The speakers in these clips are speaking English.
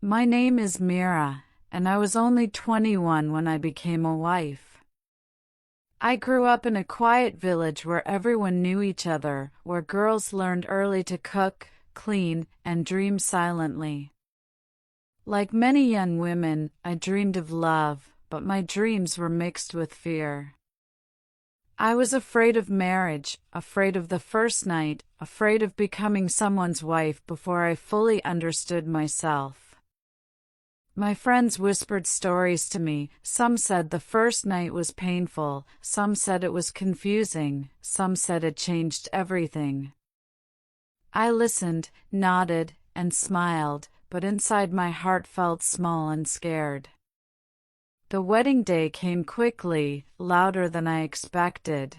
My name is Mira, and I was only 21 when I became a wife. I grew up in a quiet village where everyone knew each other, where girls learned early to cook, clean, and dream silently. Like many young women, I dreamed of love, but my dreams were mixed with fear. I was afraid of marriage, afraid of the first night, afraid of becoming someone's wife before I fully understood myself. My friends whispered stories to me. Some said the first night was painful, some said it was confusing, some said it changed everything. I listened, nodded, and smiled, but inside my heart felt small and scared. The wedding day came quickly, louder than I expected.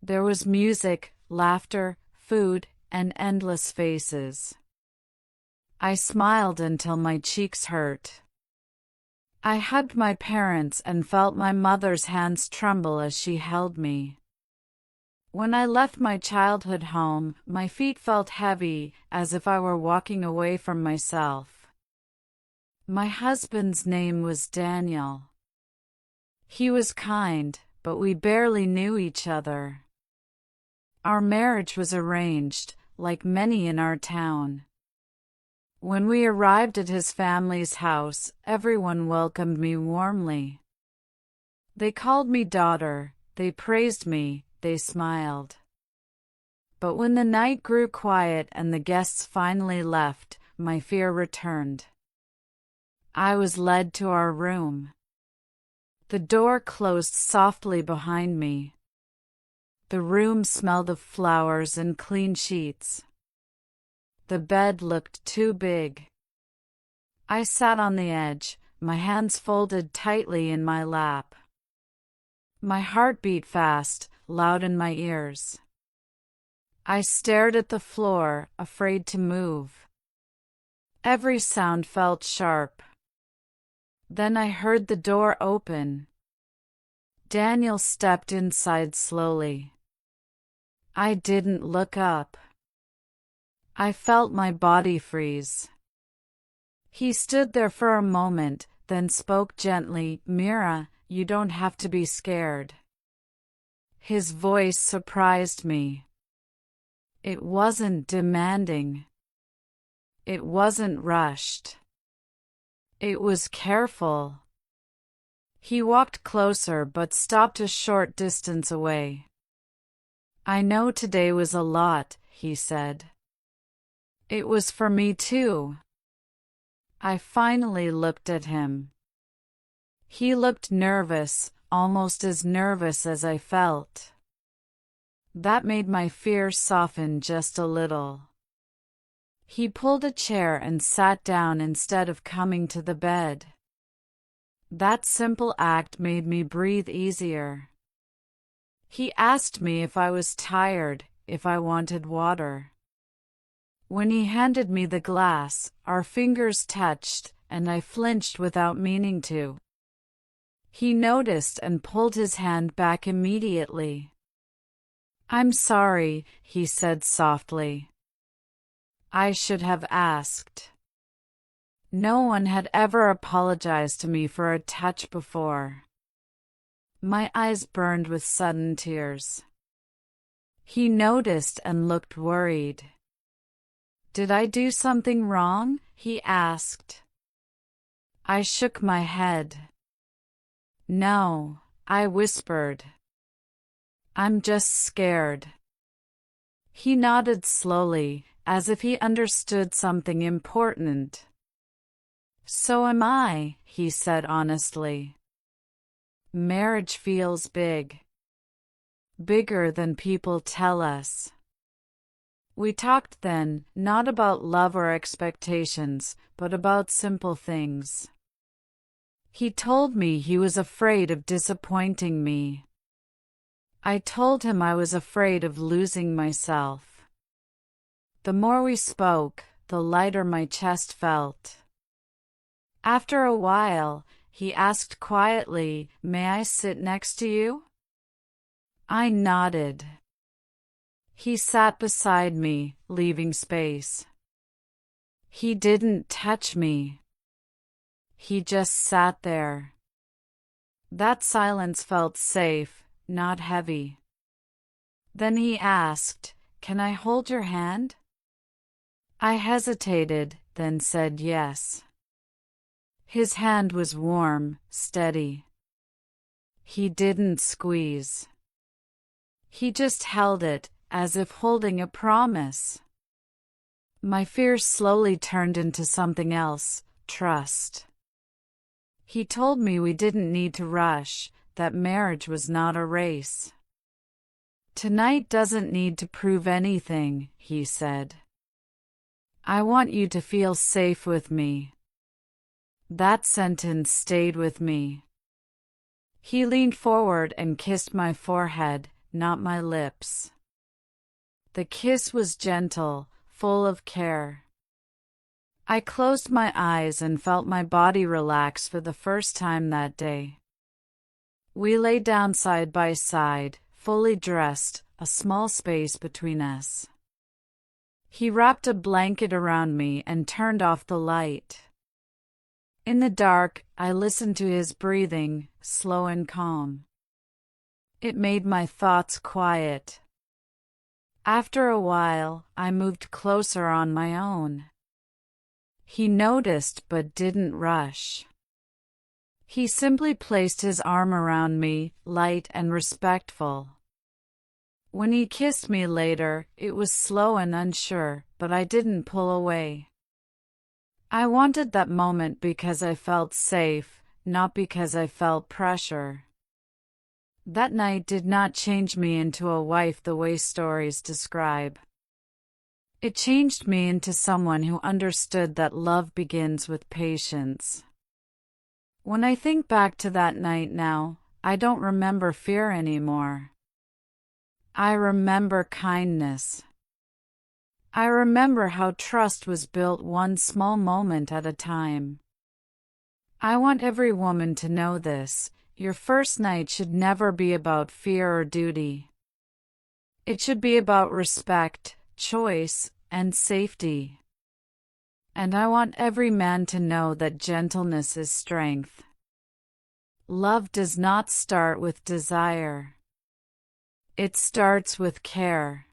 There was music, laughter, food, and endless faces. I smiled until my cheeks hurt. I hugged my parents and felt my mother's hands tremble as she held me. When I left my childhood home, my feet felt heavy, as if I were walking away from myself. My husband's name was Daniel. He was kind, but we barely knew each other. Our marriage was arranged, like many in our town. When we arrived at his family's house, everyone welcomed me warmly. They called me daughter, they praised me, they smiled. But when the night grew quiet and the guests finally left, my fear returned. I was led to our room. The door closed softly behind me. The room smelled of flowers and clean sheets. The bed looked too big. I sat on the edge, my hands folded tightly in my lap. My heart beat fast, loud in my ears. I stared at the floor, afraid to move. Every sound felt sharp. Then I heard the door open. Daniel stepped inside slowly. I didn't look up. I felt my body freeze. He stood there for a moment, then spoke gently, "Mira, you don't have to be scared." His voice surprised me. It wasn't demanding. It wasn't rushed. It was careful. He walked closer but stopped a short distance away. "I know today was a lot," he said. "It was for me too." I finally looked at him. He looked nervous, almost as nervous as I felt. That made my fear soften just a little. He pulled a chair and sat down instead of coming to the bed. That simple act made me breathe easier. He asked me if I was tired, if I wanted water. When he handed me the glass, our fingers touched, and I flinched without meaning to. He noticed and pulled his hand back immediately. "I'm sorry," he said softly. I should have asked. No one had ever apologized to me for a touch before. My eyes burned with sudden tears. He noticed and looked worried. "Did I do something wrong?" he asked. I shook my head. "No," I whispered. "I'm just scared." He nodded slowly, as if he understood something important. "So am I," he said honestly. "Marriage feels big. Bigger than people tell us." We talked then, not about love or expectations, but about simple things. He told me he was afraid of disappointing me. I told him I was afraid of losing myself. The more we spoke, the lighter my chest felt. After a while, he asked quietly, "May I sit next to you?" I nodded. He sat beside me, leaving space. He didn't touch me. He just sat there. That silence felt safe, not heavy. Then he asked, "Can I hold your hand?" I hesitated, then said yes. His hand was warm, steady. He didn't squeeze. He just held it, as if holding a promise. My fear slowly turned into something else, trust. He told me we didn't need to rush, that marriage was not a race. Tonight doesn't need to prove anything, he said. I want you to feel safe with me. That sentence stayed with me. He leaned forward and kissed my forehead, not my lips. The kiss was gentle, full of care. I closed my eyes and felt my body relax for the first time that day. We lay down side by side, fully dressed, a small space between us. He wrapped a blanket around me and turned off the light. In the dark, I listened to his breathing, slow and calm. It made my thoughts quiet. After a while, I moved closer on my own. He noticed but didn't rush. He simply placed his arm around me, light and respectful. When he kissed me later, it was slow and unsure, but I didn't pull away. I wanted that moment because I felt safe, not because I felt pressure. That night did not change me into a wife the way stories describe. It changed me into someone who understood that love begins with patience. When I think back to that night now, I don't remember fear anymore. I remember kindness. I remember how trust was built one small moment at a time. I want every woman to know this. Your first night should never be about fear or duty. It should be about respect, choice, and safety. And I want every man to know that gentleness is strength. Love does not start with desire. It starts with care.